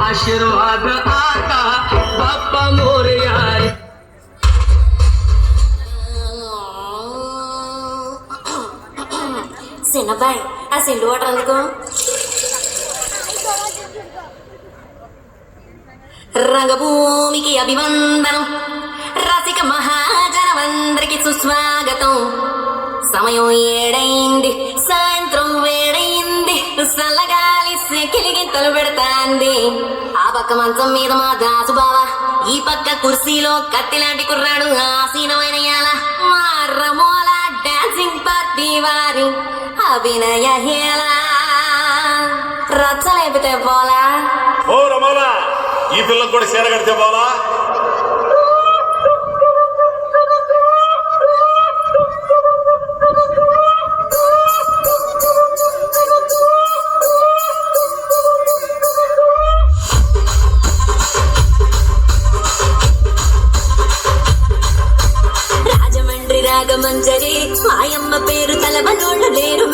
आशीर्वाद आता बाप्पा मोरया చిన్నబ్బాయి ఆ సిండు వాటర్ అందుకో రంగభూమికి అభివందనం రసిక మహాజనమందరికి సుస్వాగతం సమయం ఏడైంది సాయంత్రం వేడైంది చల్లగాలి సెకిలిగింతలు పెడతాంది ఆ పక్క మంచం మీద మా దాసు బావా ఈ పక్క కుర్సీలో కత్తిలాంటి కుర్రాడు ఆసీనమైన మా రమోల డాన్సింగ్ పార్టీ వారి అభినయ హేళ రచ్చలేపితే పోలా ఓ రమోలా ఈ పిల్లకు కూడా చీర కడితే పోలా రాజమండ్రి రాగమంజరి మాయమ్మ పేరు తలబనోళ్ళు లేరు